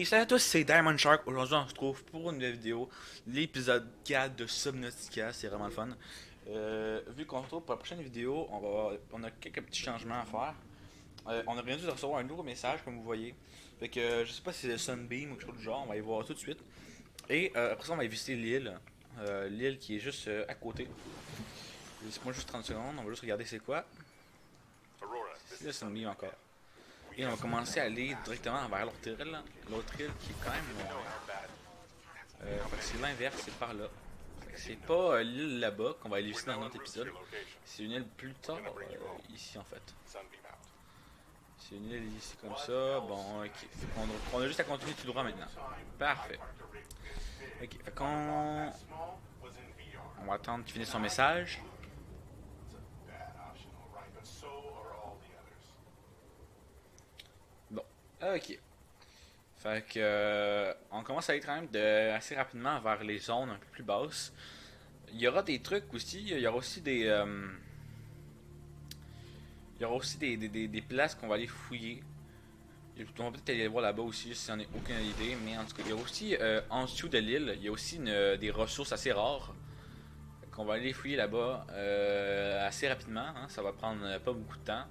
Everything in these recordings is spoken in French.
Salut à tous, c'est Diamond Shark. Aujourd'hui, on se retrouve pour une nouvelle vidéo, l'épisode 4 de Subnautica. C'est vraiment le fun. Vu qu'on se retrouve pour la prochaine vidéo, on a quelques petits changements à faire. On a bien dû recevoir un nouveau message, comme vous voyez. Fait que je sais pas si c'est le Sunbeam ou quelque chose du genre, on va y voir tout de suite. Et après ça, on va visiter l'île. L'île qui est juste à côté. Laissez-moi juste 30 secondes, on va juste regarder c'est quoi. C'est le Sunbeam encore. Et on va commencer à aller directement vers l'autre île, là. L'autre île qui est quand même loin. Fait que c'est l'inverse, c'est par là. Fait que c'est pas l'île là-bas qu'on va aller visiter dans notre épisode. C'est une île plus tard ici en fait. C'est une île ici comme ça. Bon, ok. Fait qu'on a juste à continuer tout droit maintenant. Parfait. Ok, fait qu'on. On va attendre qu'il finisse son message. Bon, ok. Fait que on commence à aller quand même assez rapidement vers les zones un peu plus basses. Il y aura des trucs aussi, il y aura aussi il y aura aussi des places qu'on va aller fouiller. On va peut-être aller voir là-bas aussi si on n'a aucune idée, mais en tout cas, il y a aussi en dessous de l'île, il y a aussi des ressources assez rares qu'on va aller fouiller là-bas assez rapidement. Hein, ça va prendre pas beaucoup de temps.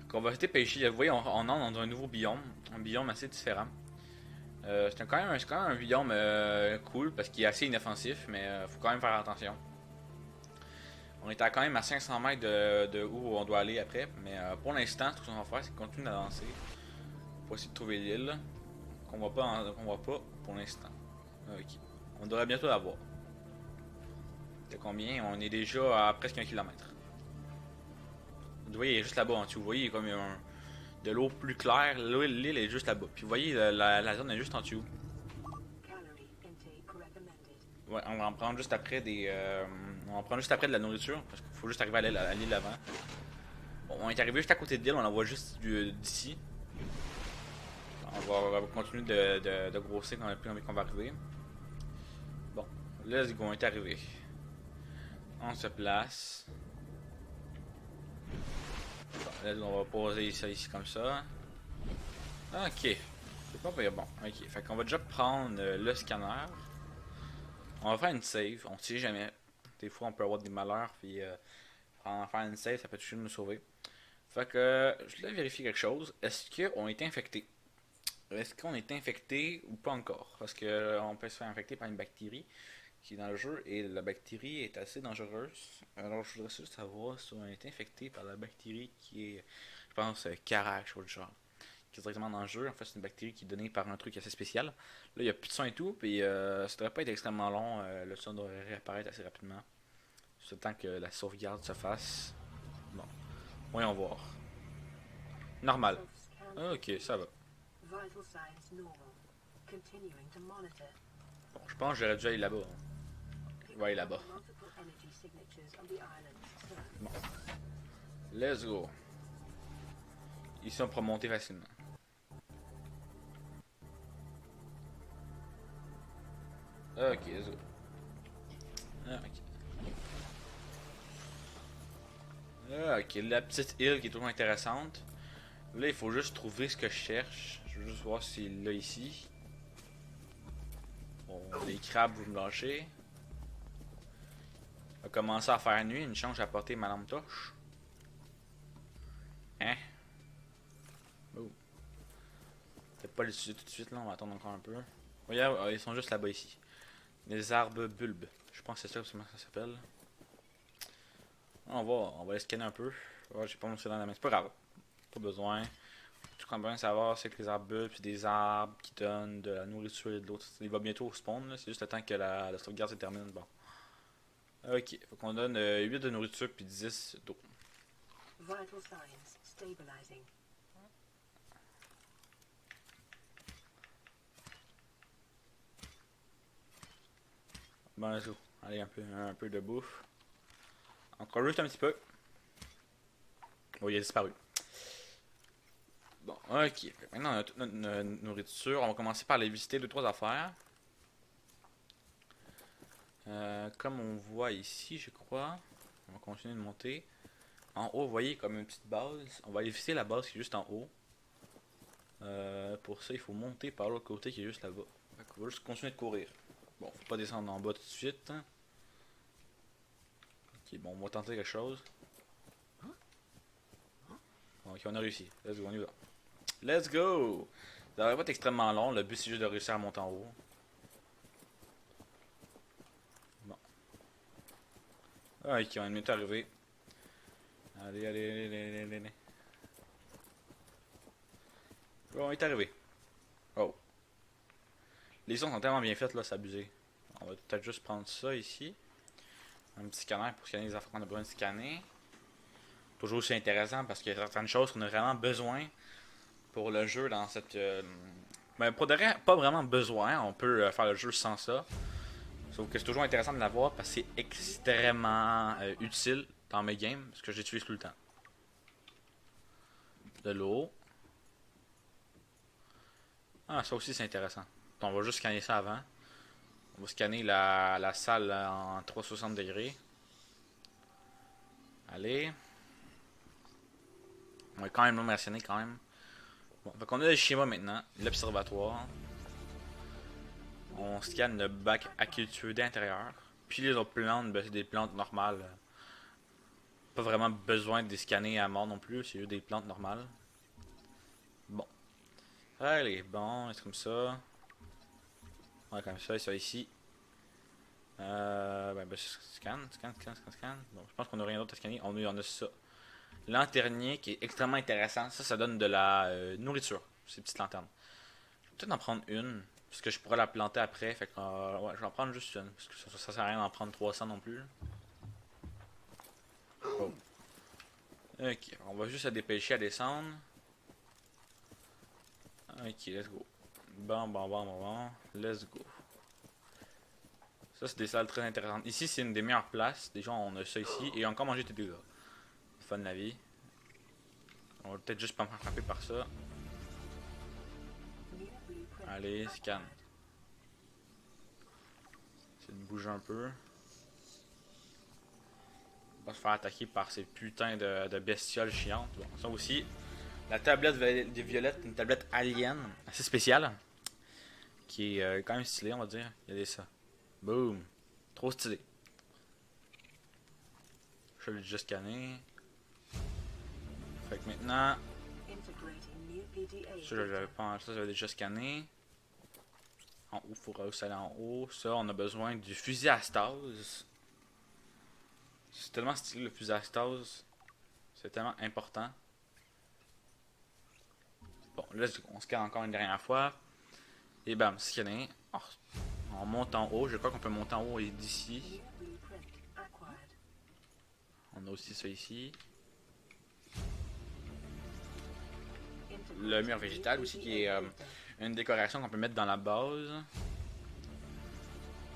Qu'on va rester pêcher. Vous voyez, on entre dans un nouveau biome, un biome assez différent. C'est quand même un biome cool parce qu'il est assez inoffensif, mais faut quand même faire attention. On est à quand même à 500 mètres de où on doit aller après, mais pour l'instant, tout ce qu'on va faire, c'est continuer d'avancer pour essayer de trouver l'île qu'on voit pas pour l'instant. Ok. On devrait bientôt la voir. C'est combien? On est déjà à presque 1 kilomètre. Vous voyez, il est juste là-bas en dessous. Vous voyez, il y a comme de l'eau plus claire. L'île est juste là-bas. Puis vous voyez, la zone est juste en dessous. Ouais, on va en prendre juste après on va en prendre juste après de la nourriture. Parce qu'il faut juste arriver à l'île avant. Bon, on est arrivé juste à côté de l'île, on la voit juste d'ici. On va continuer de grossir quand on va arriver. Bon, let's go, on est arrivé. On se place. Bon, let's go, on va poser ça ici comme ça. Ok. C'est pas pire bon. Ok. Fait qu'on va déjà prendre le scanner. On va faire une save. On sait jamais. Des fois, on peut avoir des malheurs. Puis en faire une save, ça peut toujours nous sauver. Fait que je voulais vérifier quelque chose. Est-ce qu'on est infecté? Est-ce qu'on est infecté ou pas encore? Parce que on peut se faire infecter par une bactérie qui est dans le jeu et la bactérie est assez dangereuse. Alors je voudrais juste savoir si on est infecté par la bactérie qui est, je pense, Karash ou le genre, qui est directement dans le jeu. En fait, c'est une bactérie qui est donnée par un truc assez spécial. Là, il n'y a plus de son et tout, puis ça devrait pas être extrêmement long. Le son devrait réapparaître assez rapidement. Juste le temps que la sauvegarde se fasse. Bon, voyons voir. Normal. Ok, ça va. Bon, je pense que j'aurais dû aller là-bas. On va aller là-bas. Bon, let's go. Ici, on peut monter facilement. Ok, let's go. Ok. Ok, la petite île qui est toujours intéressante. Là, il faut juste trouver ce que je cherche. Je veux juste voir s'il est là ici. Bon, les crabes, vous me lâchez. On va commencer à faire nuit. Une chance, j'ai apporté ma lampe torche. Hein? Oh. Peut-être pas l'utiliser tout de suite, là. On va attendre encore un peu. Regarde, ils sont juste là-bas ici. Les arbres bulbes. Je pense que c'est ça comment ça s'appelle. On va les scanner un peu. Oh, j'ai pas mon stylo dans la main. C'est pas grave. Pas besoin. Tout qu'on a besoin de savoir, c'est que les arbres bulbes, c'est des arbres qui donnent de la nourriture et de l'eau. Il va bientôt spawn, là. C'est juste le temps que la sauvegarde se termine. Bon. Ok, faut qu'on donne 8 de nourriture puis 10 d'eau. Bon, let's go. Allez, un peu de bouffe. Encore juste un petit peu. Bon, il a disparu. Bon, ok. Maintenant, on a toute notre nourriture. On va commencer par aller visiter 2-3 affaires. Comme on voit ici, je crois. On va continuer de monter. En haut, vous voyez comme une petite base. On va aller visiter la base qui est juste en haut. Pour ça, il faut monter par l'autre côté qui est juste là-bas. On va juste continuer de courir. Bon, faut pas descendre en bas tout de suite. Hein. Ok, bon, on va tenter quelque chose. Ok, on a réussi. Let's go, on y va. Let's go! Ça devrait pas être extrêmement long, le but c'est juste de réussir à monter en haut. Bon. Ok, on est arrivé. Allez, allez, allez, allez, allez, allez. Bon, on est arrivé. Oh. Les sons sont tellement bien faits là, c'est abusé. On va peut-être juste prendre ça ici. Un petit scanner pour scanner les affaires qu'on a besoin de scanner. Toujours aussi intéressant parce qu'il y a certaines choses qu'on a vraiment besoin pour le jeu dans cette. Mais pour de vrai, pas vraiment besoin. On peut faire le jeu sans ça. Sauf que c'est toujours intéressant de l'avoir parce que c'est extrêmement utile dans mes games. Parce que j'utilise tout le temps. De l'eau. Ah, ça aussi c'est intéressant. Donc, on va juste scanner ça avant. On va scanner la salle en 360 degrés. Allez. On va quand même mentionner quand même. Bon, donc on a le schéma maintenant, l'observatoire. On scanne le bac aqueux d'intérieur. Puis les autres plantes, ben, c'est des plantes normales. Pas vraiment besoin de les scanner à mort non plus, c'est juste des plantes normales. Bon. Allez, bon, c'est comme ça. Ouais, comme ça ici. Scan. Bon, je pense qu'on n'a rien d'autre à scanner. On a ça. Lanternier qui est extrêmement intéressant. Ça donne de la nourriture, ces petites lanternes. Je vais peut-être en prendre une, parce que je pourrais la planter après. Fait que, ouais, je vais en prendre juste une, parce que ça sert à rien d'en prendre 300 non plus. Oh. Ok, on va juste se dépêcher à descendre. Ok, let's go. Bon, let's go. Ça, c'est des salles très intéressantes. Ici, c'est une des meilleures places. Déjà, on a ça ici. Et encore manger tes dégâts. Fun de la vie. On va peut-être juste pas me faire frapper par ça. Allez, scan. Essayer de bouger un peu. On va se faire attaquer par ces putains de bestioles chiantes. Bon, ça aussi. La tablette violette, une tablette alien, assez spéciale. Qui est quand même stylée, on va dire. Regardez ça. Boom. Trop stylé. Je l'ai déjà scanné. Fait que maintenant. Ça, j'avais déjà scanné. En haut, il faudra aussi aller en haut. Ça, on a besoin du fusil à stase. C'est tellement stylé le fusil à stase. C'est tellement important. Bon, là, on scanne encore une dernière fois. Et bam, scanné. Oh, on monte en haut. Je crois qu'on peut monter en haut et d'ici. On a aussi ça ici. Le mur végétal aussi qui est une décoration qu'on peut mettre dans la base.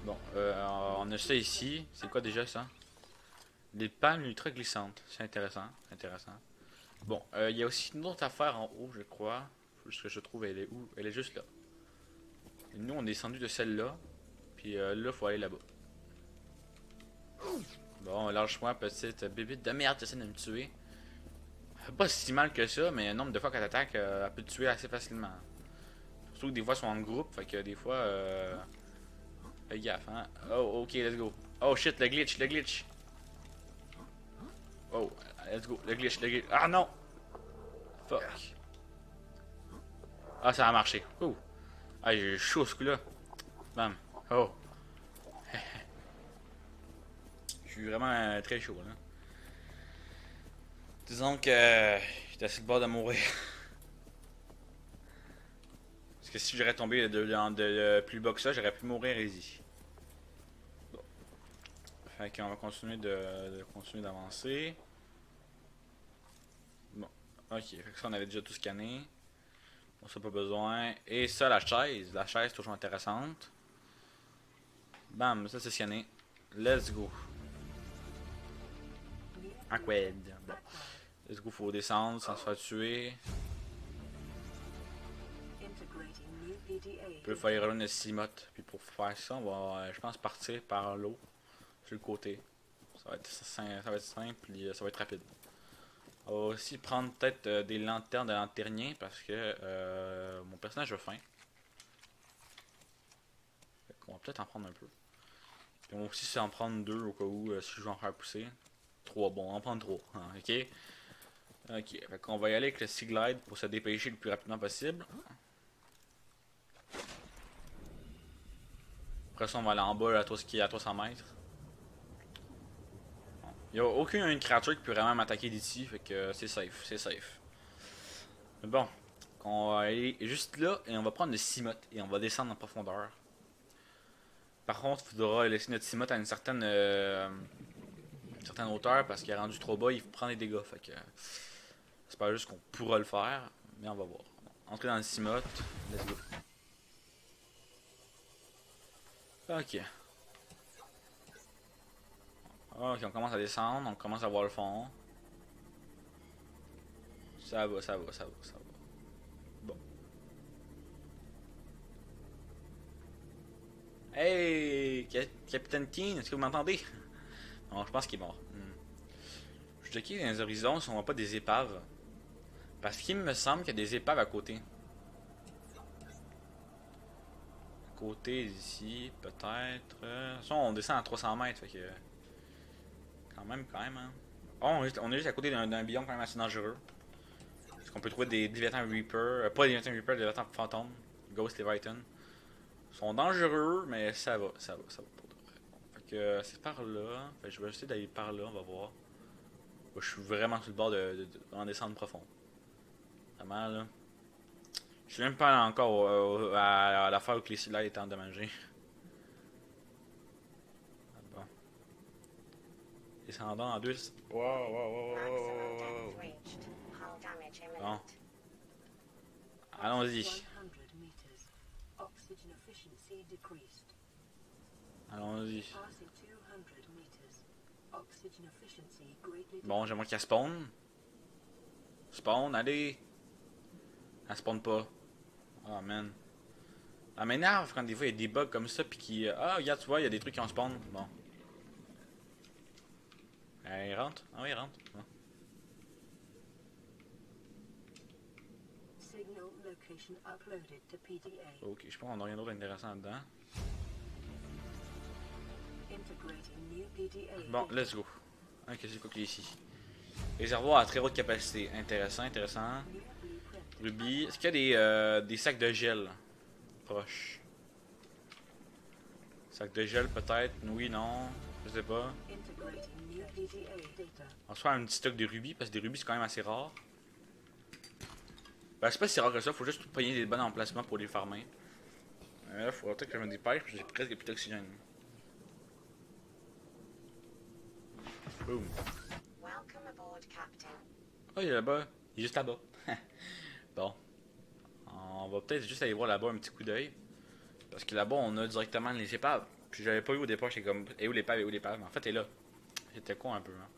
Bon, on a ça ici. C'est quoi déjà ça? Des palmes ultra glissantes. C'est intéressant. Bon, il y a aussi une autre affaire en haut, je crois. Faut juste que je trouve, elle est où? Elle est juste là. Et nous, on est descendu de celle-là. Puis là, faut aller là-bas. Bon, lâche-moi, petite bébite de merde, t'essaies de me tuer. Pas si mal que ça, mais un nombre de fois qu'elle t'attaque, elle peut te tuer assez facilement. Surtout que des fois, elles sont en groupe, fait que des fois, fais gaffe, hein. Oh, ok, let's go. Oh shit, le glitch. Oh, let's go, le glitch. Ah non! Fuck. Ah, ça a marché. Ouh. Ah, j'ai chaud ce coup-là. Bam. Oh. Je suis vraiment très chaud, là. Disons que j'étais assez le bord de mourir. Parce que si j'aurais tombé de plus bas que ça, j'aurais pu mourir easy. Bon. Fait qu'on va continuer continuer d'avancer. Bon. Ok, fait que ça on avait déjà tout scanné. Bon, ça pas besoin. Et ça, la chaise. La chaise toujours intéressante. Bam, ça c'est scanné. Let's go. Aqued. Bon. Let's go, faut descendre sans se faire tuer. On peut faire run de Simote. Puis pour faire ça, on va, je pense, partir par l'eau. Sur le côté. Ça va être simple et ça va être rapide. On va aussi prendre peut-être des lanternes de lanternien parce que mon personnage a faim. On va peut-être en prendre un peu. Puis on va aussi en prendre deux au cas où si je veux en faire pousser. Trois, bon, on va en prendre trois. Hein, ok. Ok, fait qu'on va y aller avec le Sea Glide pour se dépêcher le plus rapidement possible. Après ça, on va aller en bas à tout ce qui est à 300 mètres. Il n'y a aucune créature qui peut vraiment m'attaquer d'ici, fait que c'est safe, c'est safe. Mais bon, on va aller juste là et on va prendre le Cimote et on va descendre en profondeur. Par contre, il faudra laisser notre Cimote à une certaine hauteur parce qu'il est rendu trop bas, il prend des dégâts. Fait que c'est pas juste qu'on pourra le faire, mais on va voir. Entrer dans le Cimote, let's go. Ok. Ok, on commence à descendre, on commence à voir le fond. Ça va, ça va, ça va, ça va. Bon. Hey, Capitaine Keane, est-ce que vous m'entendez? Non, je pense qu'il est mort. Je suis checké dans les horizons si on voit pas des épaves. Parce qu'il me semble qu'il y a des épaves à côté. À côté d'ici, peut-être. Ça, on descend à 300 mètres, fait que. Quand même, hein. Oh, on est juste à côté d'un biome quand même assez dangereux. Parce qu'on peut trouver des Leviathan Reaper. Pas des Leviathan Reaper, des Leviathan Phantom. Ghost Leviathan. Ils sont dangereux, mais ça va, ça va, ça va pour de vrai. Bon, fait que c'est par là. Fait que je vais essayer d'aller par là, on va voir. Moi, je suis vraiment sur le bord en descendre profond. Vraiment là. Je suis même pas encore à la fois où les cylindres étaient endommagés. Bon. Descendons en deux. Wow, wow, wow, wow, wow, wow. Bon. Allons-y. Allons-y. Bon, j'aimerais qu'elle spawn. Spawn, allez. Elle spawn pas. Oh man. Ça m'énerve quand des fois il y a des bugs comme ça puis qui. Ah, regarde, tu vois, il y a des trucs qui ont spawn. Bon. Il rentre. Ah oui, il rentre. Bon. Ok, je pense qu'on n'a rien d'autre d'intéressant là-dedans. Bon, let's go. Ok, c'est quoi qu'il y a ici? Réservoir à très haute capacité. Intéressant, intéressant. Ruby. Est-ce qu'il y a des sacs de gel proches? Sac de gel peut-être? Oui, non. Je sais pas. On se fait un petit stock de rubis parce que des rubis c'est quand même assez rare. Ben, c'est pas si rare que ça, faut juste payer des bons emplacements pour les farmer. Là, faudra peut-être que je me dépêche parce que j'ai presque plus d'oxygène. Boom. Oh, il est là-bas. Il est juste là-bas. Bon. On va peut-être juste aller voir là-bas un petit coup d'œil. Parce que là-bas, on a directement les épaves. Puis j'avais pas eu au départ, j'étais comme, et où l'épave, et où l'épave? En fait, elle est là. J'étais con un peu. Hein.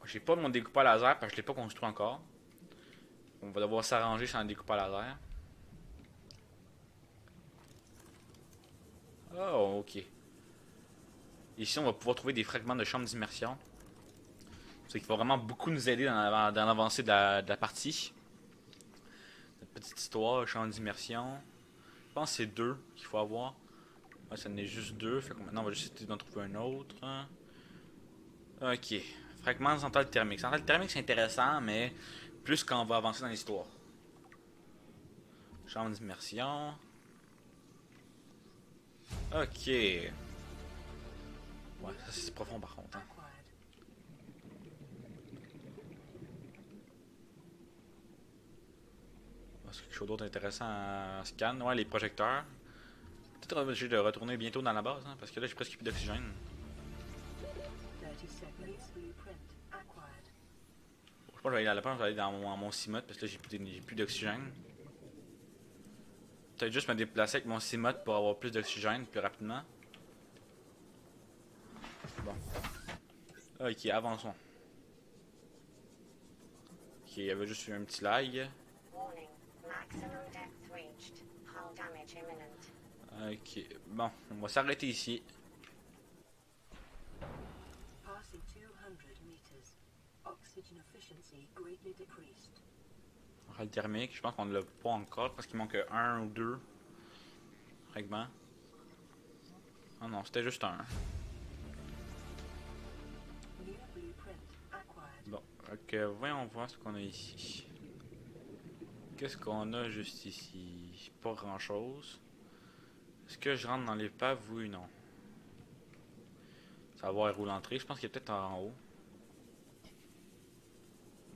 J'ai pas mon découpeur laser parce que je l'ai pas construit encore. On va devoir s'arranger sans un découpeur laser. Oh, ok. Ici, on va pouvoir trouver des fragments de chambre d'immersion. Ce qui va vraiment beaucoup nous aider dans l'avancée de la partie. Cette petite histoire, chambre d'immersion. Je pense que c'est deux qu'il faut avoir. Ouais, ça en est juste deux. Fait que maintenant, on va juste essayer d'en trouver un autre. Ok. Fragment de centrale thermique. Centrale thermique, c'est intéressant, mais plus quand on va avancer dans l'histoire. Chambre d'immersion. Ok. Ouais, ça c'est profond par contre. Hein. Est-ce quelque chose d'autre intéressant à scan? Ouais, les projecteurs. Peut-être obligé de retourner bientôt dans la base, hein, parce que là j'ai presque plus d'oxygène. Je pense que je vais aller à la fin, je vais aller dans mon Cimote parce que là j'ai plus d'oxygène. Peut-être juste me déplacer avec mon Cimote pour avoir plus d'oxygène plus rapidement. Bon. Ok, avançons. Ok, il y avait juste eu un petit lag. Ok, bon, on va s'arrêter ici. Râle thermique, je pense qu'on ne l'a pas encore parce qu'il manque un ou deux fragments. Ah non, c'était juste un. Bon, ok, voyons voir ce qu'on a ici. Qu'est-ce qu'on a juste ici? Pas grand chose. Est-ce que je rentre dans l'épave? Oui ou non? Savoir où l'entrée, je pense qu'il est peut-être en haut.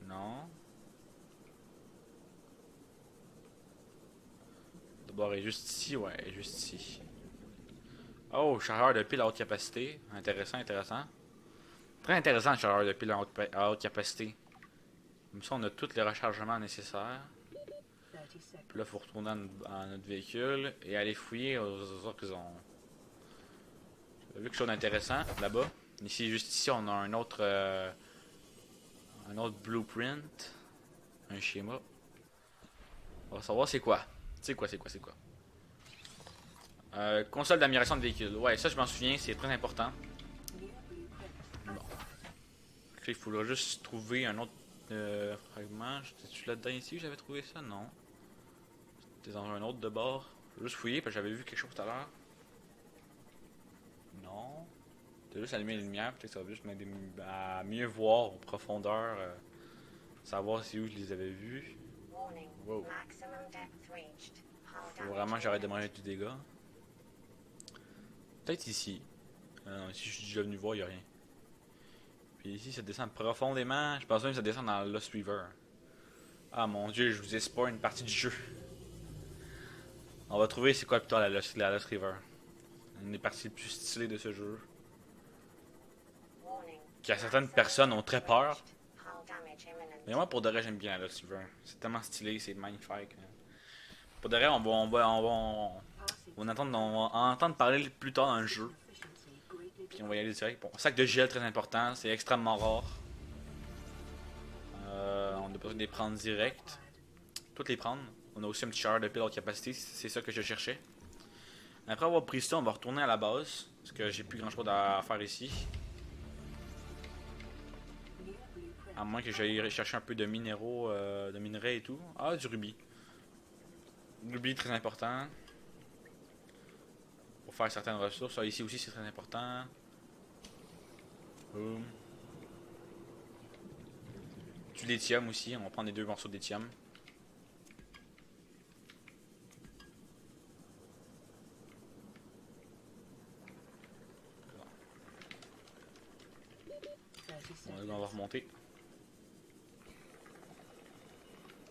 Non. D'abord, elle est juste ici, ouais, elle est juste ici. Oh, chargeur de pile à haute capacité. Intéressant, intéressant. Très intéressant le chargeur de pile à haute capacité. Comme ça, on a tous les rechargements nécessaires. Puis là, il faut retourner à notre véhicule et aller fouiller aux autres zones. Vu quelque chose d'intéressant là-bas. Ici, juste ici, on a un autre blueprint. Un schéma. On va savoir c'est quoi. C'est quoi, c'est quoi, c'est quoi. Console d'amélioration de véhicule. Ouais, ça je m'en souviens, c'est très important. Bon. Ok, il faudra juste trouver un autre fragment. J'étais-tu là-dedans ici j'avais trouvé ça? Non. C'était dans un autre de bord. Je vais juste fouiller parce que j'avais vu quelque chose tout à l'heure. Non. J'ai juste allumé les lumières, peut-être que ça va juste m'aider à mieux voir en profondeur. Savoir si où je les avais vus. Wow. Faut vraiment que j'arrête de manger du dégât. Peut-être ici. Non, ici je suis déjà venu voir, il a rien. Puis ici ça descend profondément. Je pense même que ça descend dans Lost River. Ah mon dieu, je vous ai spoilé une partie du jeu. On va trouver c'est quoi plutôt la Lost River. Une des parties les plus stylées de ce jeu. Qui a certaines personnes ont très peur. Mais moi pour de vrai j'aime bien la Lost River. C'est tellement stylé, c'est magnifique. Pour de vrai on va entendre parler plus tard dans le jeu. Puis on va y aller direct. Bon, sac de gel très important, c'est extrêmement rare. On a besoin de les prendre direct. Toutes les prendre. On a aussi un petit chargeur de pile haute capacité, c'est ça que je cherchais. Après avoir pris ça, on va retourner à la base. Parce que j'ai plus grand chose à faire ici. À moins que j'aille chercher un peu de minéraux, de minerais et tout. Ah, du rubis. Rubis très important. Pour faire certaines ressources. Ah, ici aussi c'est très important. Boom. Du lithium aussi, on va prendre les deux morceaux de lithium. On va remonter.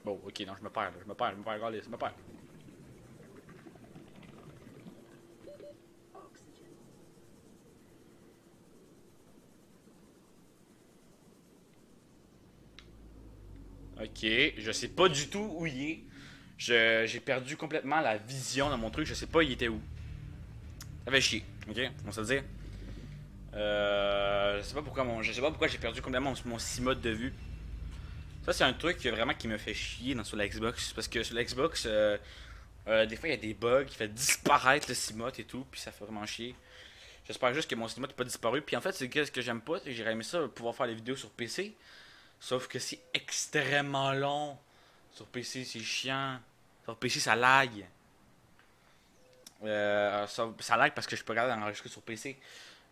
Bon, ok, non, je me perds, regardez, je me perds. Ok, je sais pas du tout où il est. J'ai perdu complètement la vision de mon truc, je sais pas il était où. Ça fait chier, ok, on se le dit. Je sais pas pourquoi j'ai perdu complètement mon 6 mode de vue. Ça c'est un truc vraiment qui me fait chier sur la Xbox. Parce que sur la Xbox, des fois il y a des bugs qui fait disparaître le 6 mode et tout, puis ça fait vraiment chier. J'espère juste que mon 6 mode n'est pas disparu. Puis en fait, c'est ce que j'aime pas, c'est que j'aurais aimé ça pouvoir faire les vidéos sur PC. Sauf que c'est extrêmement long. Sur PC, c'est chiant. Sur PC, ça lag. Ça lag parce que je peux regarder enregistrer sur PC.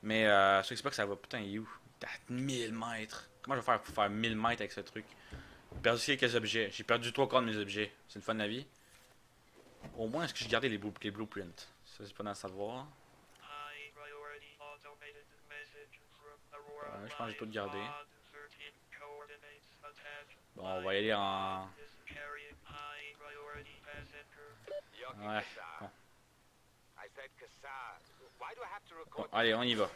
Mais sur Xbox, ça va. Putain, il est où? Il est à 1000 mètres. Comment je vais faire pour faire 1000 mètres avec ce truc? J'ai perdu quelques objets. J'ai perdu 3 quarts de mes objets. C'est une fin de la vie. Au moins, est-ce que j'ai gardé les blueprints? Ça, c'est pas dans le savoir. Je pense que j'ai tout gardé. Bon, on va y aller en... Ouais, bon. Bon, allez, on y va.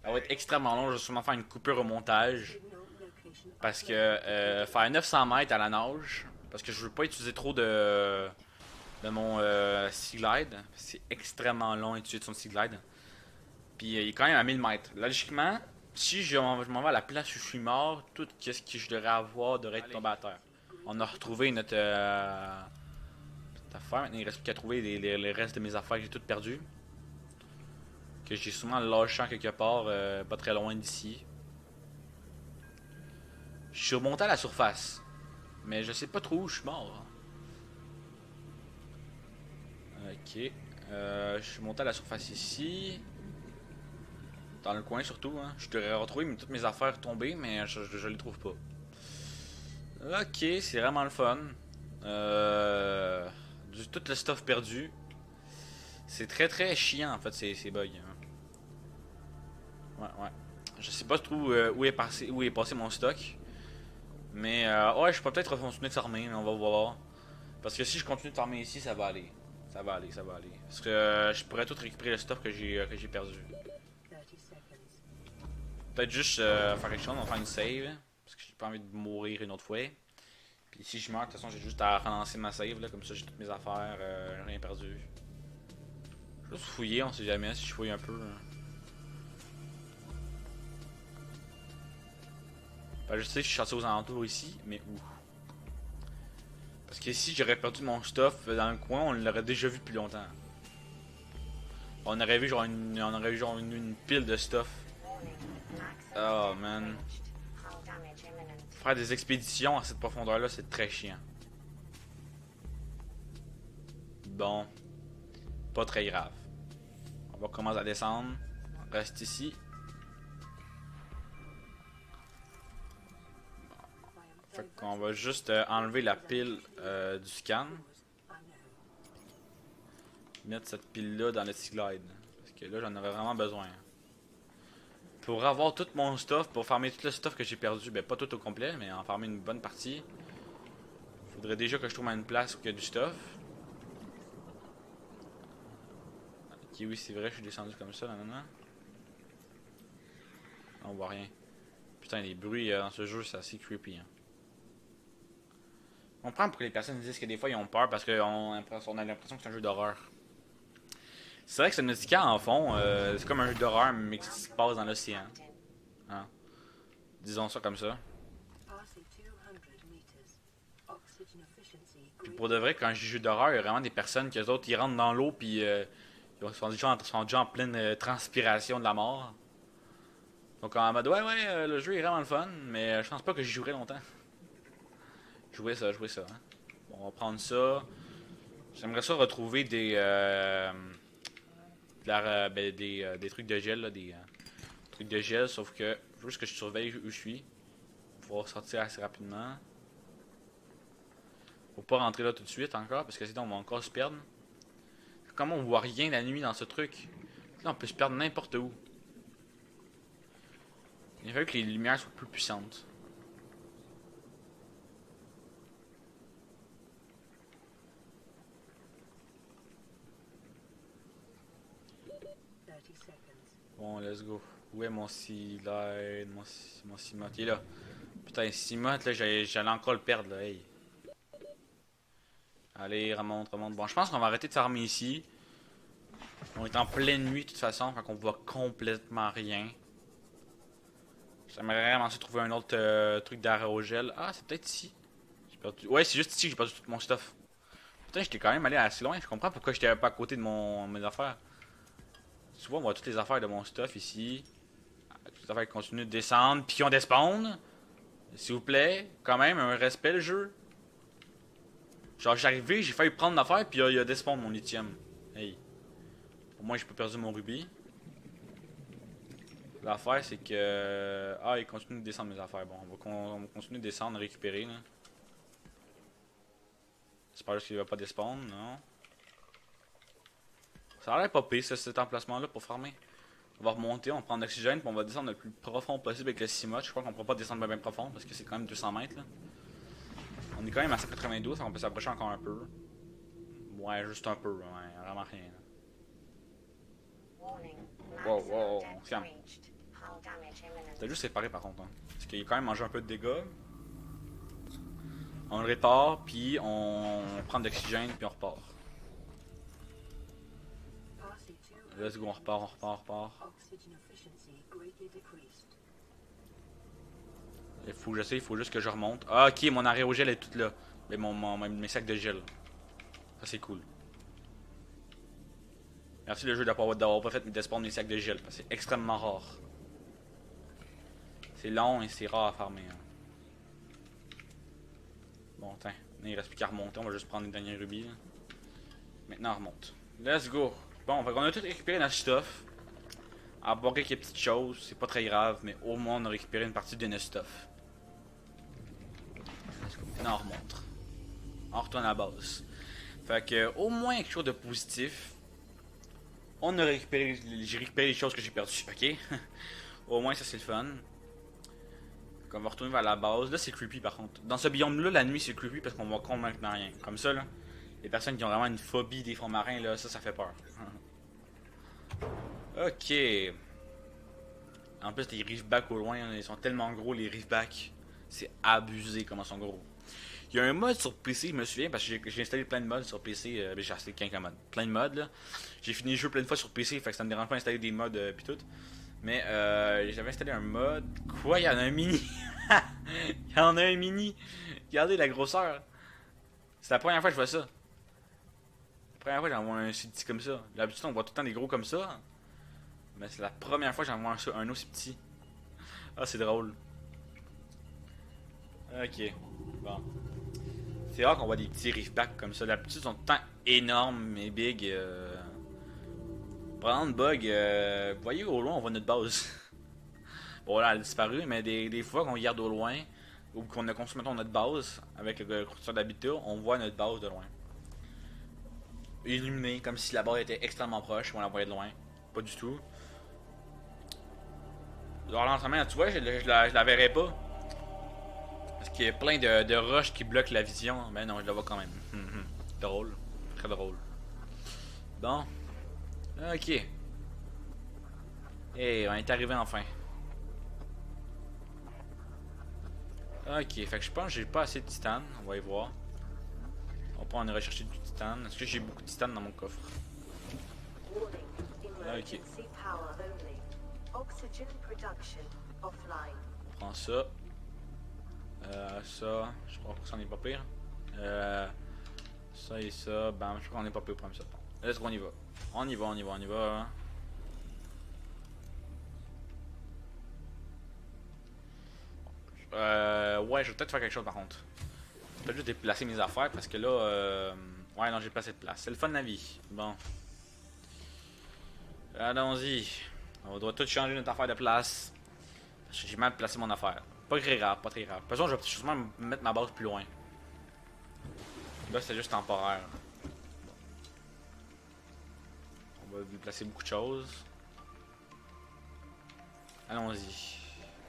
Ça va être extrêmement long, je vais sûrement faire une coupure au montage. Parce que faire 900 mètres à la nage, parce que je veux pas utiliser trop de mon Sea Glide. C'est extrêmement long d'utiliser son Sea Glide. Puis il est quand même à 1000 mètres. Logiquement, si je m'en vais à la place où je suis mort, tout ce que je devrais avoir devrait être tombé à terre. On a retrouvé notre affaire. Maintenant, il reste plus qu'à trouver les restes de mes affaires que j'ai toutes perdues. Que j'ai sûrement lâché en quelque part, pas très loin d'ici. Je suis remonté à la surface. Mais je sais pas trop où je suis mort. Ok. Je suis monté à la surface ici. Dans le coin surtout. Hein. Je devrais retrouver toutes mes affaires tombées, mais je les trouve pas. Ok, c'est vraiment le fun. Tout le stuff perdu. C'est très très chiant en fait ces bugs. Hein. Ouais, ouais. Je sais pas trop où est passé mon stock. Mais ouais, je peux peut-être continuer de farmer, mais on va voir. Parce que si je continue de farmer ici, ça va aller. Ça va aller, ça va aller. Parce que je pourrais tout récupérer le stuff que j'ai perdu. Peut-être juste faire quelque chose, on va faire une save. Parce que j'ai pas envie de mourir une autre fois. Puis si je meurs, de toute façon, j'ai juste à relancer ma save. Là, comme ça, j'ai toutes mes affaires, rien perdu. Je vais juste fouiller, on sait jamais si je fouille un peu. Hein. Ben, je sais que je suis chassé aux alentours ici, mais où? Parce que si j'aurais perdu mon stuff dans le coin, on l'aurait déjà vu depuis longtemps. On aurait vu une pile de stuff. Oh man. Faire des expéditions à cette profondeur-là, c'est très chiant. Bon. Pas très grave. On va commencer à descendre. On reste ici. Fait qu'on va juste enlever la pile du scan. Mettre cette pile-là dans le Seaglide. Parce que là, j'en aurais vraiment besoin. Pour avoir tout mon stuff, pour farmer tout le stuff que j'ai perdu, ben pas tout au complet, mais en farmer une bonne partie. Faudrait déjà que je trouve une place où il y a du stuff. Ok, oui, c'est vrai, je suis descendu comme ça, là. On voit rien. Putain, les bruits dans ce jeu, c'est assez creepy. Hein. On comprend pourquoi les personnes disent que des fois ils ont peur parce qu'on a l'impression que c'est un jeu d'horreur. C'est vrai que Subnautica, en fond, c'est comme un jeu d'horreur, mais qui se passe dans l'océan. Hein? Disons ça comme ça. Puis pour de vrai, quand je joue d'horreur, il y a vraiment des personnes qui, eux autres, ils rentrent dans l'eau, puis ils sont déjà en pleine transpiration de la mort. Donc en mode, ouais, ouais, le jeu est vraiment le fun, mais je pense pas que j'y jouerai longtemps. Jouer ça. Hein. Bon, on va prendre ça. J'aimerais ça retrouver des trucs de gel, là, des trucs de gel, sauf que faut juste que je surveille où je suis. Pour pouvoir sortir assez rapidement. Faut pas rentrer là tout de suite encore, parce que sinon on va encore se perdre. Comment on voit rien la nuit dans ce truc? Là on peut se perdre n'importe où. Il fallu que les lumières soient plus puissantes. Bon, let's go. Où est mon Seaglide? Mon Cimote? Il est là. Putain, Cimote, là, j'allais encore le perdre, là. Hey. Allez, remonte. Bon, je pense qu'on va arrêter de farmer ici. On est en pleine nuit, de toute façon, fait qu'on voit complètement rien. J'aimerais vraiment se trouver un autre truc d'aérogel. Ah, c'est peut-être ici. J'ai perdu. Ouais, c'est juste ici que j'ai perdu tout mon stuff. Putain, j'étais quand même allé assez loin. Je comprends pourquoi j'étais pas à côté de mes affaires. Souvent, on voit toutes les affaires de mon stuff ici. Toutes les affaires qui continuent de descendre, puis qui ont des spawns. S'il vous plaît, quand même, un respect le jeu. Genre, j'arrivais, j'ai failli prendre l'affaire, puis il y a des spawns mon lithium. Hey. Au moins, j'ai pas perdu mon rubis. L'affaire, c'est que. Ah, il continue de descendre mes affaires. Bon, on va continuer de descendre, récupérer, là. J'espère juste qu'il va pas despawn, non. Ça a l'air pas pire, cet emplacement-là, pour farmer. On va remonter, on va prendre l'oxygène, puis on va descendre le plus profond possible avec le Cimote. Je crois qu'on pourra pas descendre bien profond, parce que c'est quand même 200 mètres, là. On est quand même à 192, on peut s'approcher encore un peu. Ouais, juste un peu, ouais, vraiment rien. Wow, wow, on se calme. T'as juste séparé par contre, hein. Parce qu'il a quand même mangé un peu de dégâts. On le répare, puis on prend de l'oxygène, puis on repart. Let's go, on repart. Il faut juste que je remonte. Ah, ok, mon aérogel est tout là. Mais mes sacs de gel. Ça, c'est cool. Merci le jeu d'avoir pas fait despawn mes sacs de gel, parce que c'est extrêmement rare. C'est long et c'est rare à farmer. Hein. Bon, attends, il reste plus qu'à remonter, on va juste prendre les derniers rubis. Là. Maintenant, on remonte. Let's go. Bon, on a tout récupéré notre stuff. À part quelques petites choses, c'est pas très grave, mais au moins on a récupéré une partie de notre stuff. Maintenant, on remonte. On retourne à la base. Fait que, au moins quelque chose de positif. On a récupéré, j'ai récupéré les choses que j'ai perdues, ok? Au moins, ça c'est le fun. On va retourner vers la base. Là, c'est creepy par contre. Dans ce biome-là, la nuit, c'est creepy parce qu'on voit complètement rien. Comme ça, là. Les personnes qui ont vraiment une phobie des fonds marins, là, ça fait peur. Ok. En plus, les reefbacks au loin, ils sont tellement gros, les reefbacks. C'est abusé comment ils sont gros. Il y a un mode sur PC, je me souviens, parce que j'ai installé plein de mods sur PC. J'ai installé quelques mods. Plein de mods, là. J'ai fini le jeu plein de fois sur PC, fait que ça me dérange pas d'installer des mods pis tout. Mais j'avais installé un mod. Quoi, il y en a un mini? Il y en a un mini! Regardez la grosseur. C'est la première fois que je vois ça. La première fois que j'en vois un si petit comme ça. D'habitude, on voit tout le temps des gros comme ça. Mais c'est la première fois que j'en vois un aussi petit. Ah, c'est drôle. Ok. Bon. C'est rare qu'on voit des petits reefbacks comme ça. D'habitude, ils sont tout le temps énormes et big. Parlant de bug, vous voyez au loin, on voit notre base. Bon, là, elle a disparu, mais des fois qu'on regarde au loin, ou qu'on a construit notre base avec le constructeur d'habitat, on voit notre base de loin. Illuminée, comme si la base était extrêmement proche, on la voyait de loin. Pas du tout. Alors, lentement, tu vois, je la verrais pas. Parce qu'il y a plein de roches qui bloquent la vision. Mais non, je la vois quand même. Drôle. Très drôle. Bon. Ok. Et on est arrivé enfin. Ok, fait que je pense que j'ai pas assez de titane. On va y voir. On peut en rechercher du titane. Est-ce que j'ai beaucoup de titane dans mon coffre? Ok. On prend ça. Ça, je crois que ça n'est pas pire. Ça et ça, bam, je crois qu'on est pas pire pour ça. Let's go, on y va. On y va, on y va, on y va. Ouais, je vais peut-être faire quelque chose par contre. Je vais peut-être juste déplacer mes affaires parce que là, ouais, non, j'ai pas assez de place. C'est le fun de la vie. Bon. Allons-y. On doit tout changer notre affaire de place. Parce que j'ai mal placé mon affaire. Pas très grave, pas très grave. De toute façon, je vais sûrement mettre ma base plus loin. Là, c'est juste temporaire. On va déplacer beaucoup de choses. Allons-y.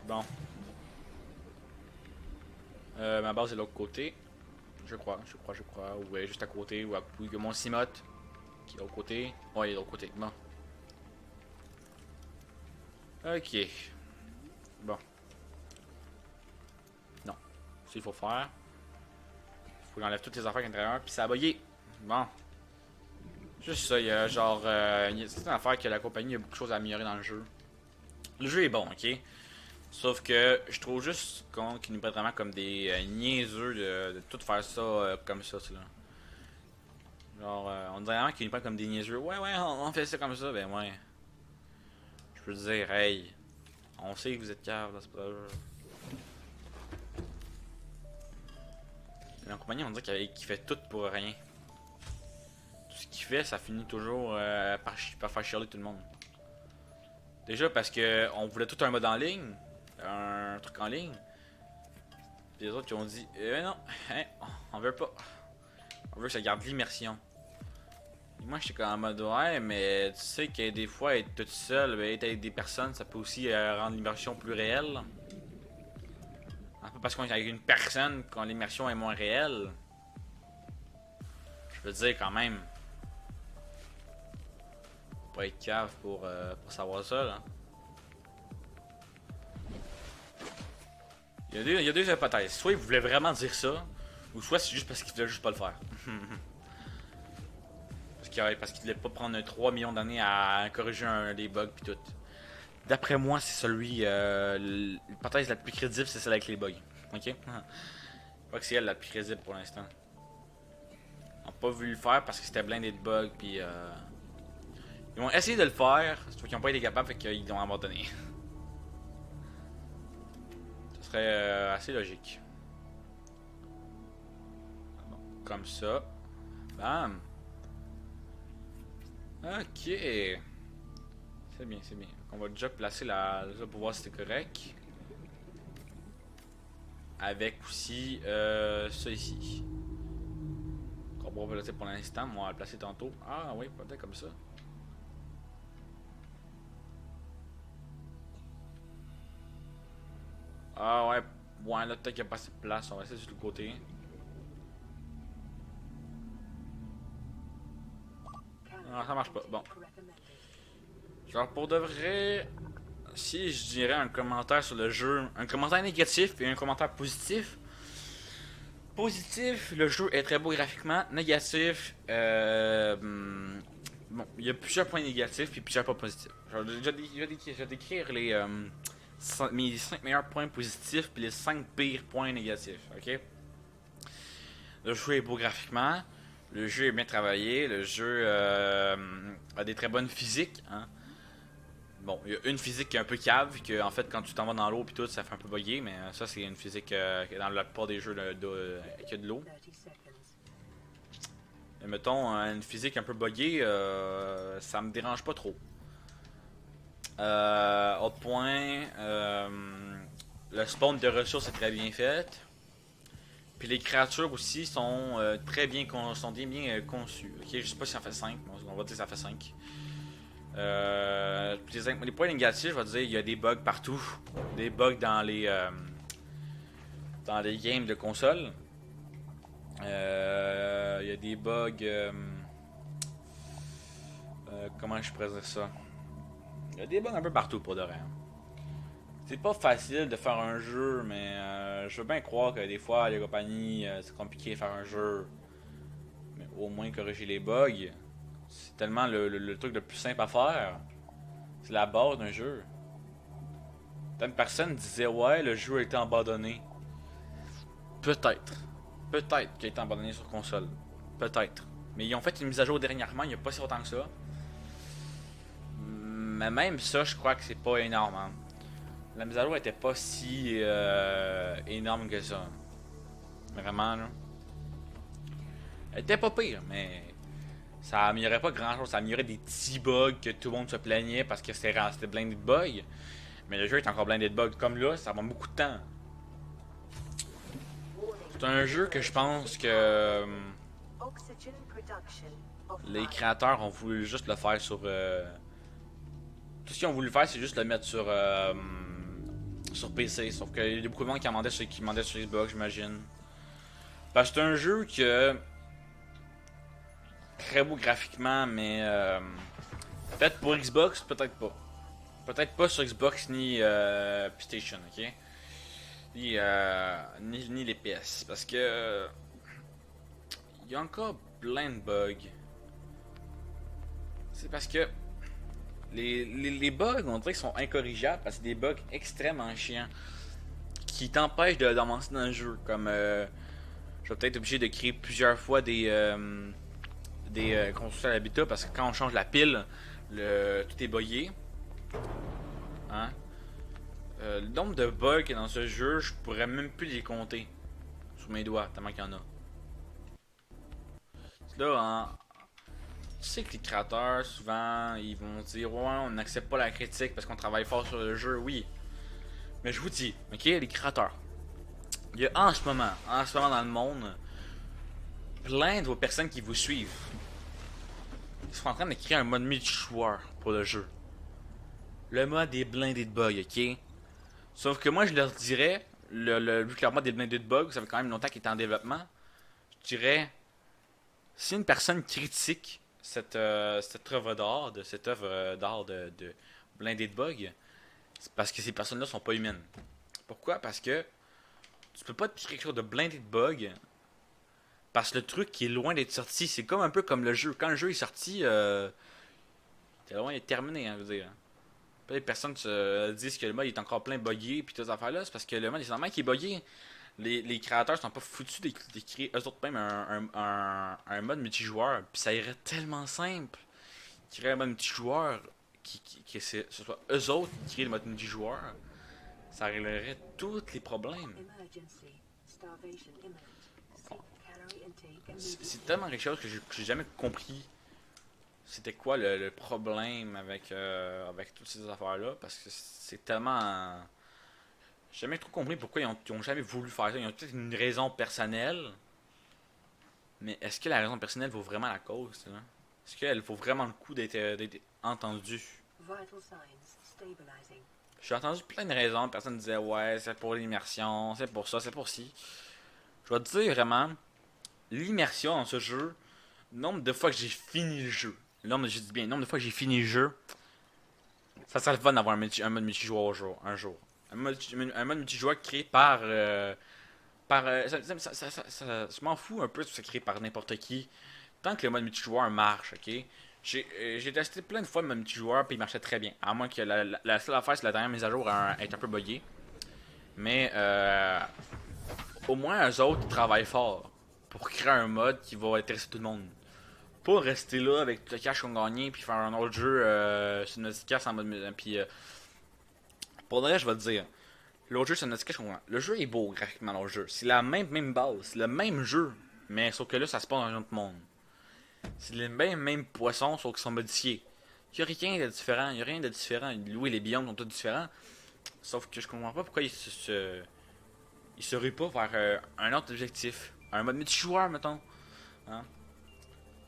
Bon. Ma base est de l'autre côté. Je crois. Ouais, juste à côté. Ou à mon cimote. Qui est de l'autre côté. Ouais, il est de l'autre côté. Bon. Ok. Bon. Non. Ça, il faut faire. Il faut qu'on enlève toutes les affaires à l'intérieur. Puis ça a bugué. Bon. Juste ça, il y a genre. C'est une affaire que la compagnie a beaucoup de choses à améliorer dans le jeu. Le jeu est bon, ok? Sauf que je trouve juste qu'ils nous prennent vraiment comme des niaiseux de tout faire ça comme ça, là. Genre, on dirait vraiment qu'ils nous prennent comme des niaiseux. Ouais, ouais, on fait ça comme ça, ben ouais. Je peux dire, hey, on sait que vous êtes cave, là, c'est pas grave. La compagnie, on dirait qu'il fait tout pour rien. Tout ce qu'il fait, ça finit toujours par faire chialer tout le monde. Déjà parce que on voulait tout un mode en ligne, un truc en ligne. Puis les autres qui ont dit non, hein, on veut pas. On veut que ça garde l'immersion. Moi j'étais comme en mode ouais, mais tu sais que des fois être tout seul, être avec des personnes, ça peut aussi rendre l'immersion plus réelle. Un peu parce qu'on est avec une personne quand l'immersion est moins réelle. Je veux dire quand même. Faut pas être cave pour savoir ça là. Il y a deux hypothèses. Soit il voulait vraiment dire ça, ou soit c'est juste parce qu'il voulait juste pas le faire. Parce qu'il voulait pas prendre 3 millions d'années à corriger des bugs pis tout. D'après moi, c'est celui. L'hypothèse la plus crédible, c'est celle avec les bugs. Ok? Je crois que c'est elle la plus crédible pour l'instant. Ils ont pas voulu le faire parce que c'était blindé de bugs pis. Ils ont essayé de le faire, sauf qu'ils ont pas été capables, fait qu'ils l'ont abandonné. Ça serait assez logique. Comme ça. Bam. Ok. C'est bien, c'est bien. On va déjà placer la... ça pour voir si c'est correct. Avec aussi ça ici. On va placer pour l'instant, mais on va le placer tantôt. Ah oui, peut-être comme ça. Ah ouais, ouais là peut-être qu'il n'y a pas assez de place, on va essayer sur le côté. Ah ça marche pas, bon. Genre pour de vrai, si je dirais un commentaire sur le jeu, un commentaire négatif et un commentaire positif. Positif, le jeu est très beau graphiquement. Négatif, bon, il y a plusieurs points négatifs et plusieurs points positifs. Je vais décrire les, mes 5 meilleurs points positifs et les 5 pires points négatifs, ok? Le jeu est beau graphiquement, le jeu est bien travaillé, le jeu a des très bonnes physiques, hein? Bon, il y a une physique qui est un peu cave, que en fait quand tu t'en vas dans l'eau puis tout, ça fait un peu bugger, mais ça c'est une physique qui est dans la plupart des jeux qui a de l'eau. Mais mettons, une physique un peu buggée, ça me dérange pas trop. Autre point, le spawn de ressources est très bien fait. Puis les créatures aussi sont très bien, sont bien conçues. Ok, je sais pas si ça fait 5, mais on va dire que ça fait 5. Les points négatifs, je vais dire, il y a des bugs partout. Des bugs dans les games de console. Il y a des bugs. Comment je pourrais dire ça? Il y a des bugs un peu partout pour de rien. C'est pas facile de faire un jeu, mais je veux bien croire que des fois, les compagnies, c'est compliqué de faire un jeu. Mais au moins corriger les bugs. C'est tellement le truc le plus simple à faire. C'est la base d'un jeu. Tant de personnes disaient ouais, le jeu a été abandonné. Peut-être. Peut-être qu'il a été abandonné sur console. Peut-être. Mais ils ont fait une mise à jour dernièrement, il n'y a pas si longtemps que ça. Mais même ça, je crois que c'est pas énorme. Hein. La mise à jour était pas si énorme que ça. Vraiment, là. Elle était pas pire, mais ça améliorait pas grand chose. Ça améliorait des petits bugs que tout le monde se plaignait parce que c'était blindé de bugs. Mais le jeu est encore blindé de bugs. Comme là, ça prend beaucoup de temps. C'est un jeu que je pense que les créateurs ont voulu juste le faire sur. Tout ce qu'ils ont voulu faire, c'est juste le mettre sur PC. Sauf qu'il y a beaucoup de monde qui demandait sur Xbox, j'imagine. Parce que c'est un jeu que très beau graphiquement, mais peut-être pour Xbox, peut-être pas. Peut-être pas sur Xbox ni PlayStation, ok? Ni les PS. Parce que il y a encore plein de bugs. C'est parce que les bugs, on dirait qu'ils sont incorrigeables parce que c'est des bugs extrêmement chiants qui t'empêchent d'avancer dans le jeu. Comme je vais peut-être être obligé de créer plusieurs fois des constructeurs d'habitat parce que quand on change la pile, tout est buggé. Hein? Le nombre de bugs qu'il y a dans ce jeu, je pourrais même plus les compter sur mes doigts, tellement qu'il y en a. Là, tu sais que les créateurs, souvent, ils vont dire ouais, on n'accepte pas la critique parce qu'on travaille fort sur le jeu, oui. Mais je vous dis, ok, les créateurs, il y a en ce moment dans le monde, plein de vos personnes qui vous suivent. Ils sont en train de créer un mode multijoueur pour le jeu. Le mode est blindé de bugs, ok? Sauf que moi, je leur dirais, vu que leur mode est blindé de bugs, ça fait quand même longtemps qu'il est en développement, je dirais, si une personne critique cette œuvre d'art, de blindé de bugs, c'est parce que ces personnes-là sont pas humaines. Pourquoi? Parce que tu peux pas te dire quelque chose de blindé de bugs parce que le truc qui est loin d'être sorti, c'est comme un peu comme le jeu. Quand le jeu est sorti, c'est loin d'être terminé, hein, je veux dire. Peut-être les personnes se disent que le mode est encore plein buggé puis toutes ces affaires-là, c'est parce que le mode est vraiment qui est buggé. Les créateurs sont pas foutus d'écrire eux autres même un mode multijoueur. Puis ça irait tellement simple. Créer un mode multijoueur que ce soit eux autres qui créent le mode multijoueur. Ça réglerait tous les problèmes. C'est tellement quelque chose que j'ai jamais compris. C'était quoi le problème avec toutes ces affaires-là? Parce que c'est tellement. J'ai jamais trop compris pourquoi ils ont jamais voulu faire ça. Ils ont peut-être une raison personnelle, mais est-ce que la raison personnelle vaut vraiment la cause, là? Est-ce qu'elle vaut vraiment le coup d'être entendue? J'ai entendu plein de raisons. Personne disait ouais, c'est pour l'immersion, c'est pour ça, c'est pour ci. Je vais te dire vraiment, l'immersion dans ce jeu, le nombre de fois que j'ai fini le jeu, je dis bien, le nombre de fois que j'ai fini le jeu, ça serait le fun d'avoir un mode multijoueur un jour. Un mode multijoueur créé je m'en fous un peu si c'est créé par n'importe qui. Tant que le mode multijoueur marche, ok? J'ai testé plein de fois le mode multijoueur puis il marchait très bien. À moins que la seule affaire, c'est la dernière mise à jour est un peu buggée. Mais au moins, eux autres, ils travaillent fort pour créer un mode qui va intéresser tout le monde. Pas rester là avec tout le cash qu'on gagnait puis faire un autre jeu sur notre cash en mode. Puis pour le reste, je vais te dire. L'autre jeu, c'est notre cash qu'on gagne. Le jeu est beau graphiquement, l'autre jeu. C'est la même base. C'est le même jeu. Mais sauf que là, ça se passe dans un autre monde. C'est les mêmes poissons, sauf qu'ils sont modifiés. Il n'y a rien de différent. Il y a rien de différent. Oui, les biomes sont tous différents. Sauf que je comprends pas pourquoi ils se ruent pas vers un autre objectif. Un mode multijoueur, mettons. Hein?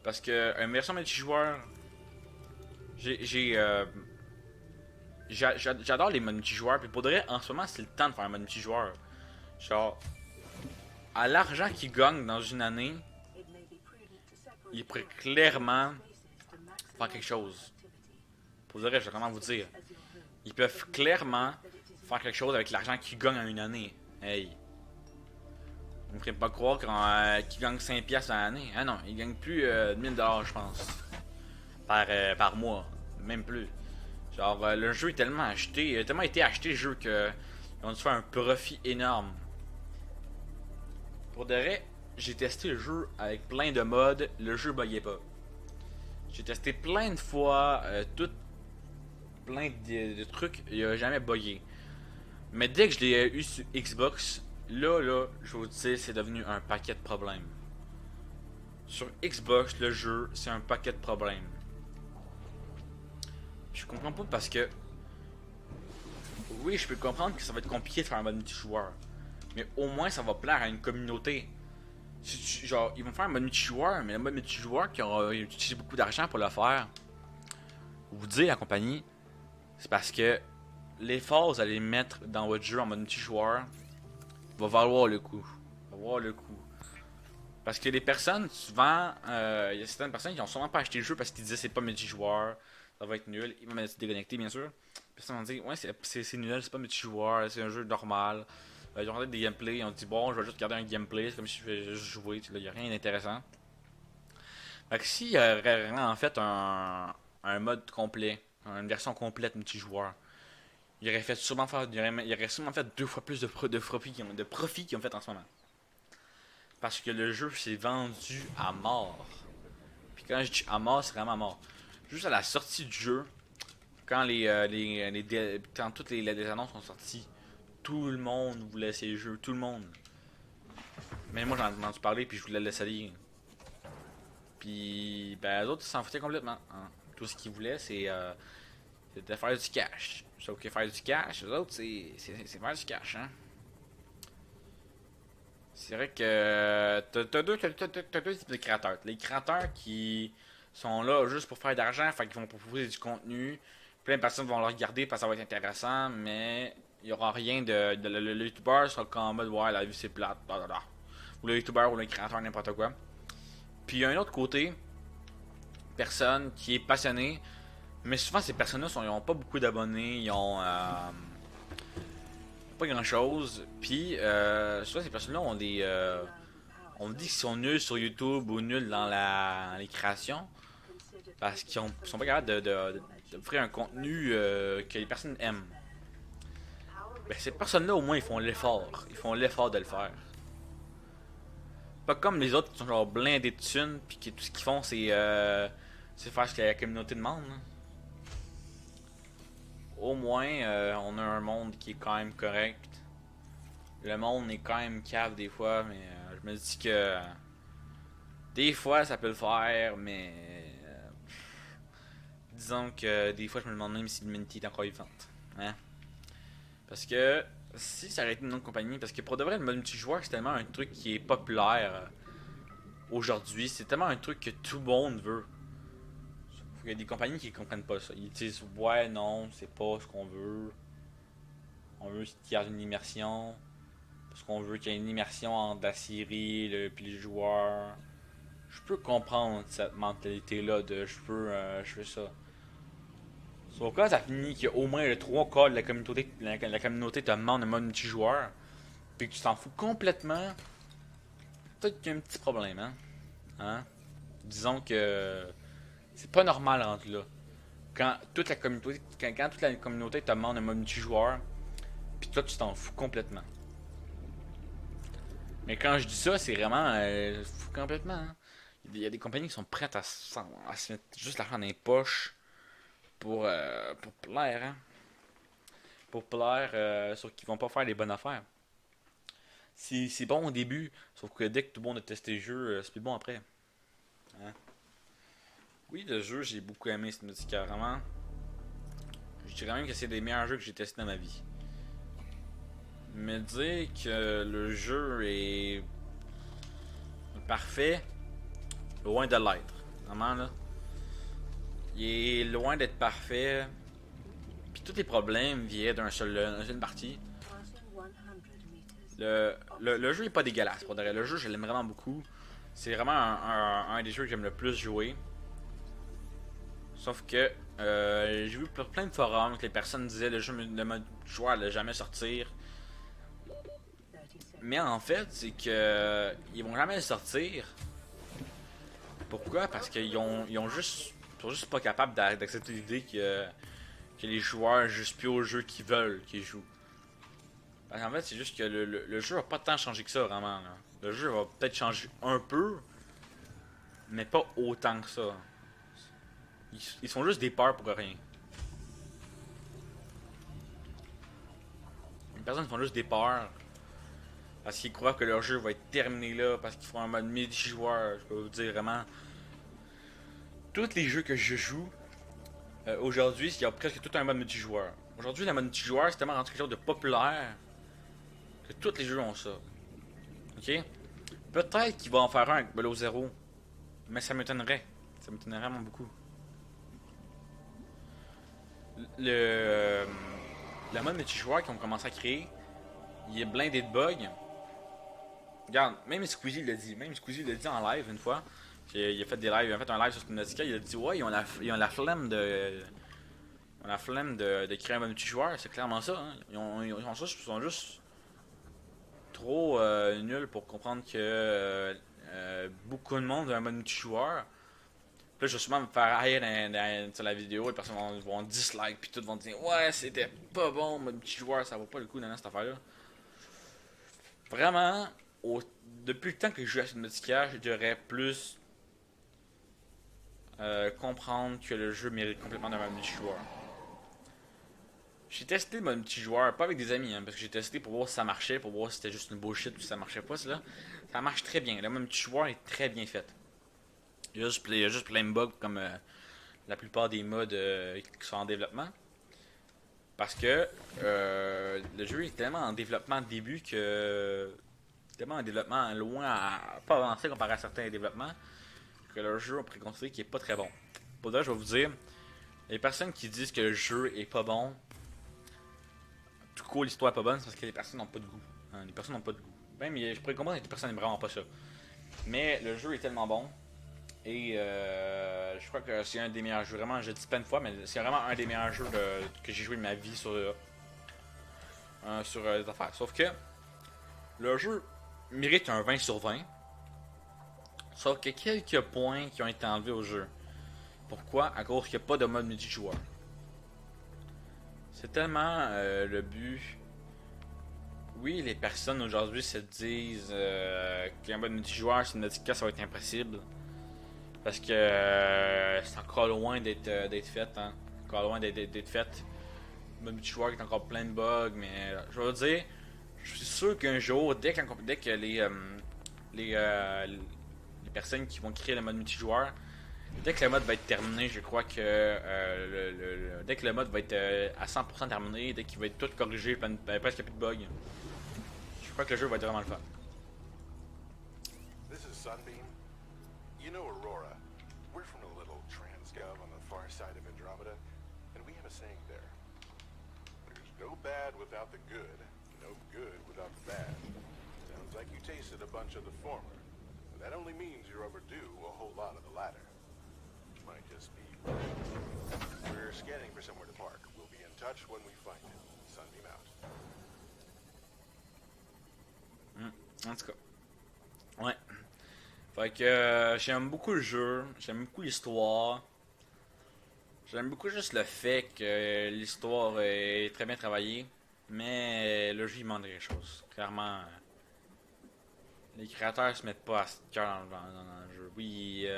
Parce que une version multijoueur, j'ai j'adore les modes multijoueurs. Puis pour de vrai, en ce moment, c'est le temps de faire un mode multijoueur. Genre, à l'argent qu'ils gagnent dans une année, ils pourraient clairement faire quelque chose. Pour de vrai, je vais vraiment vous dire. Ils peuvent clairement faire quelque chose avec l'argent qu'ils gagnent en une année. Hey. Vous me ferez pas croire qu'ils gagnent 5$ dans l'année. Ah non, ils gagnent plus de 1000$, je pense. Par mois. Même plus. Genre, le jeu est tellement acheté. Il a tellement été acheté le jeu que ils ont dû faire un profit énorme. Pour de vrai, j'ai testé le jeu avec plein de modes. Le jeu buguait pas. J'ai testé plein de fois, plein de trucs. Il a jamais bugué. Mais dès que je l'ai eu sur Xbox, là, je vais vous dire, c'est devenu un paquet de problèmes. Sur Xbox, le jeu, c'est un paquet de problèmes. Je comprends pas parce que. Oui, je peux comprendre que ça va être compliqué de faire un mode multijoueur. Mais au moins, ça va plaire à une communauté. Genre, ils vont faire un mode multijoueur, mais le mode multijoueur qui aura utilisé beaucoup d'argent pour le faire. Vous dire, la compagnie, c'est parce que l'effort que vous allez mettre dans votre jeu en mode multijoueur va valoir le coup. Va valoir le coup. Parce que les personnes, souvent, il y a certaines personnes qui ont sûrement pas acheté le jeu parce qu'ils disaient c'est pas multijoueur, ça va être nul. Ils vont me déconnecter, bien sûr. Les personnes vont dire ouais, c'est nul, c'est pas multijoueur, c'est un jeu normal. Ils ont regardé des gameplays, ils ont dit bon, je vais juste regarder un gameplay, c'est comme si je vais juste jouer, il n'y a rien d'intéressant. Fait que s'il y aurait en fait un mode complet, une version complète multijoueur, il aurait sûrement fait 2 fois plus de profit qu'ils ont fait en ce moment. Parce que le jeu s'est vendu à mort. Puis quand je dis à mort, c'est vraiment à mort. Juste à la sortie du jeu, quand quand toutes les annonces sont sorties, tout le monde voulait ces jeux, tout le monde. Mais moi j'en ai entendu parler puis je voulais le laisser aller. Puis ben les autres ils s'en foutaient complètement. Hein. Tout ce qu'ils voulaient c'était faire du cash. Sauf que faire du cash, les autres c'est faire du cash, hein. C'est vrai que t'as deux types de créateurs. Les créateurs qui sont là juste pour faire de l'argent, fait qu'ils vont proposer du contenu. Plein de personnes vont le regarder parce que ça va être intéressant, mais il y aura rien le youtubeur sera comme en mode ouais la vie c'est plate, blablabla. Ou le youtubeur ou le créateur n'importe quoi. Puis il y a un autre côté, personne qui est passionné, mais souvent ces personnes-là ils ont pas beaucoup d'abonnés, ils ont pas grand chose. Puis souvent ces personnes-là ont on dit qu'ils sont nuls sur YouTube ou nuls dans les créations parce qu'ils sont pas capables d'offrir un contenu que les personnes aiment. Ben, ces personnes-là, au moins, ils font l'effort. Ils font l'effort de le faire. Pas comme les autres qui sont genre blindés de thunes, puis tout ce qu'ils font, c'est faire ce que la communauté demande. Hein. Au moins, on a un monde qui est quand même correct. Le monde est quand même cave des fois, mais je me dis que Des fois, ça peut le faire, mais disons que des fois, je me demande même si l'humanité est encore vivante. Hein? Parce que si ça aurait été une autre compagnie, parce que pour de vrai, le mode multijoueur, c'est tellement un truc qui est populaire aujourd'hui. C'est tellement un truc que tout le monde veut. Il y a des compagnies qui comprennent pas ça. Ils disent ouais, non, c'est pas ce qu'on veut. On veut qu'il y ait une immersion. Parce qu'on veut qu'il y ait une immersion entre la série et les joueurs. Je peux comprendre cette mentalité-là de je fais ça. Sauf que quand ça finit qu'au moins le 3 quarts de la communauté te demande un mode multijoueur, puis que tu t'en fous complètement, peut-être qu'il y a un petit problème, hein? Hein? Disons que c'est pas normal rendu là. Quand toute la communauté te demande un mode multijoueur, puis toi tu t'en fous complètement. Mais quand je dis ça, c'est vraiment fou complètement. Hein? Il y a des compagnies qui sont prêtes à se mettre juste l'argent dans les poches pour plaire, hein? Pour plaire, sauf qu'ils vont pas faire les bonnes affaires. C'est bon au début, sauf que dès que tout le monde a testé le jeu, c'est plus bon après. Hein? Oui, le jeu, j'ai beaucoup aimé Subnautica, vraiment. Je dirais même que c'est des meilleurs jeux que j'ai testés dans ma vie. Mais dire que le jeu est parfait, loin de l'être. Vraiment, là. Il est loin d'être parfait. Puis tous les problèmes viennent d'une seule partie. Le jeu est pas dégueulasse, pour de vrai. Le jeu, je l'aime vraiment beaucoup. C'est vraiment un des jeux que j'aime le plus jouer. Sauf que j'ai vu plein de forums que les personnes disaient le mode joueur allait jamais sortir. Mais en fait, c'est que ils vont jamais le sortir. Pourquoi? Parce qu'ils sont juste pas capables d'accepter l'idée que les joueurs jouent plus au jeu qu'ils veulent qu'ils jouent. Parce qu'en fait, c'est juste que le jeu va pas tant changer que ça, vraiment. Là. Le jeu va peut-être changer un peu, mais pas autant que ça. Ils sont juste des peurs pour rien. Les personnes font juste des peurs parce qu'ils croient que leur jeu va être terminé là, parce qu'ils font un mode multijoueur. Je peux vous dire vraiment, tous les jeux que je joue aujourd'hui, il y a presque tout un mode multijoueur. Aujourd'hui, le mode multijoueur, c'est tellement rendu quelque chose de populaire que tous les jeux ont ça. Ok? Peut-être qu'ils vont en faire un avec Below Zero, mais ça m'étonnerait. Ça m'étonnerait vraiment beaucoup. Le, le mode multijoueur qu'ils ont commencé à créer, il est blindé de bugs. Regarde, même Squeezie l'a dit. Même Squeezie l'a dit en live une fois. Il a fait des lives, il a fait un live sur Subnautica, il a dit ouais, ils ont la flemme de. Ils ont la flemme de créer un mode multijoueur, c'est clairement ça. Hein. Ils sont juste trop nuls pour comprendre que beaucoup de monde veut un mode multijoueur. Puis là, je vais sûrement me faire haïr sur la vidéo, les personnes vont dislike, puis tout vont dire ouais, c'était pas bon, mode multijoueur, ça vaut pas le coup dans cette affaire-là. Vraiment, depuis le temps que je joue à Subnautica, je devrais plus comprendre que le jeu mérite complètement d'un mode multijoueur. J'ai testé le mode multijoueur, pas avec des amis, hein, parce que j'ai testé pour voir si ça marchait, pour voir si c'était juste une bullshit ou si ça marchait pas. Là. Ça marche très bien. Le mode multijoueur est très bien fait. Il y a juste plein de bugs comme la plupart des mods qui sont en développement. Parce que le jeu est tellement en développement de début que. Tellement en développement loin à pas avancé comparé à certains développements que le jeu on pourrait considérer qu'il est pas très bon. Pour ça, je vais vous dire, les personnes qui disent que le jeu est pas bon, tout court l'histoire est pas bonne, c'est parce que les personnes n'ont pas de goût. Hein, les personnes n'ont pas de goût. Même je pourrais comprendre que les personnes n'aiment vraiment pas ça. Mais le jeu est tellement bon. Et je crois que c'est un des meilleurs jeux. Vraiment, je le dis pas une fois, mais c'est vraiment un des meilleurs jeux que j'ai joué de ma vie sur les affaires. Sauf que le jeu mérite un 20 sur 20. Sauf qu'il y a quelques points qui ont été enlevés au jeu. Pourquoi? À cause qu'il n'y a pas de mode multijoueur. C'est tellement le but. Oui, les personnes aujourd'hui se disent qu'il y a un mode multijoueur, c'est une ça va être impossible. Parce que c'est encore loin d'être fait. Hein. Encore loin d'être fait. Le mode multijoueur est encore plein de bugs, mais je vais vous dire, je suis sûr qu'un jour, dès que les personnes qui vont créer le mode multijoueur. Dès que le mode va être terminé, je crois que dès que le mode va être à 100% terminé, dès qu'il va être tout corrigé, presque plus de bugs, je crois que le jeu va être vraiment le fun. This is Sunbeam. You know Aurora. We're from a little Transgov on the far side of Andromeda, and we have a saying there. There's no bad without the good, no good without the bad. Sounds like you tasted a bunch of the former. And that only means you're overdue a whole lot of the latter. Might just be. We're scanning for somewhere to park. We'll be in touch when we find it. Sunbeam out. En tout cas. Ouais. Fait que j'aime beaucoup le jeu, j'aime beaucoup l'histoire. J'aime beaucoup juste le fait que l'histoire est très bien travaillée. Mais le jeu il manque des choses. Clairement, les créateurs se mettent pas à ce cœur dans le jeu. Oui,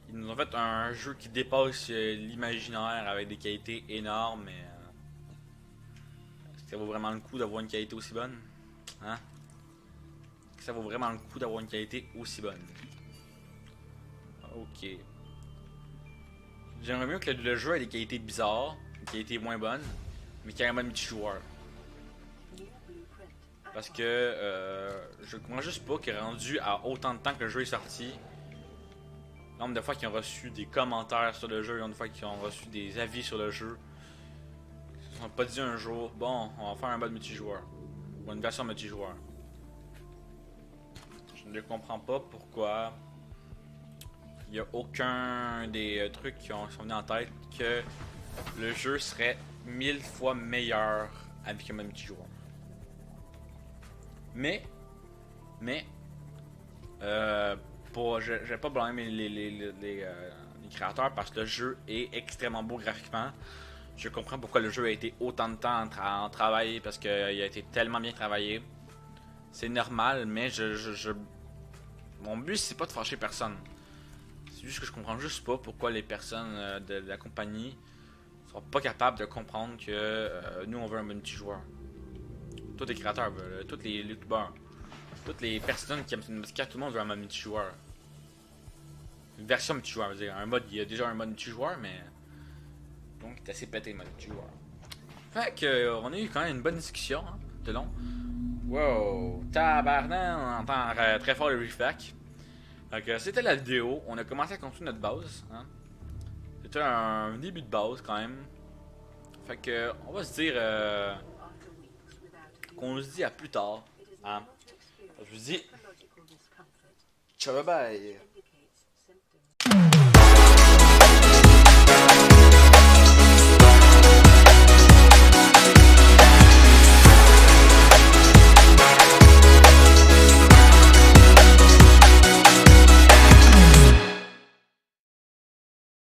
ils nous ont fait un jeu qui dépasse l'imaginaire avec des qualités énormes, mais est-ce que ça vaut vraiment le coup d'avoir une qualité aussi bonne? Hein? Est-ce que ça vaut vraiment le coup d'avoir une qualité aussi bonne? Ok. J'aimerais mieux que le jeu ait des qualités bizarres, des qualités moins bonnes, mais carrément multijoueur. Parce que je comprends juste pas qu'il est rendu à autant de temps que le jeu est sorti. Le nombre de fois qu'ils ont reçu des commentaires sur le jeu, le nombre de fois qu'ils ont reçu des avis sur le jeu. Ils se sont pas dit un jour, bon, on va faire un mode multijoueur. Ou une version multijoueur. Je ne comprends pas pourquoi il n'y a aucun des trucs qui sont venus en tête que le jeu serait 1000 fois meilleur avec un mode multijoueur. Mais, je vais pas blâmer les créateurs parce que le jeu est extrêmement beau graphiquement. Je comprends pourquoi le jeu a été autant de temps en travail parce qu'il a été tellement bien travaillé. C'est normal, mais mon but c'est pas de fâcher personne. C'est juste que je comprends juste pas pourquoi les personnes de la compagnie sont pas capables de comprendre que nous on veut un multijoueur. Tous les créateurs veulent, tous les youtubeurs, toutes les personnes qui aiment cette musique, tout le monde veut un mode multijoueur. Une version multijoueur, je veux dire. Un mode, il y a déjà un mode multijoueur, mais. Donc, c'est assez pété le mode multijoueur. Fait que, on a eu quand même une bonne discussion, hein, de long. Wow, tabarnak, on entend très fort le refac. Fait que, c'était la vidéo. On a commencé à construire notre base, hein. C'était un début de base quand même. Fait que, on va se dire. Qu'on se dit à plus tard. Hein? Je vous dis. Ciao, bye bye.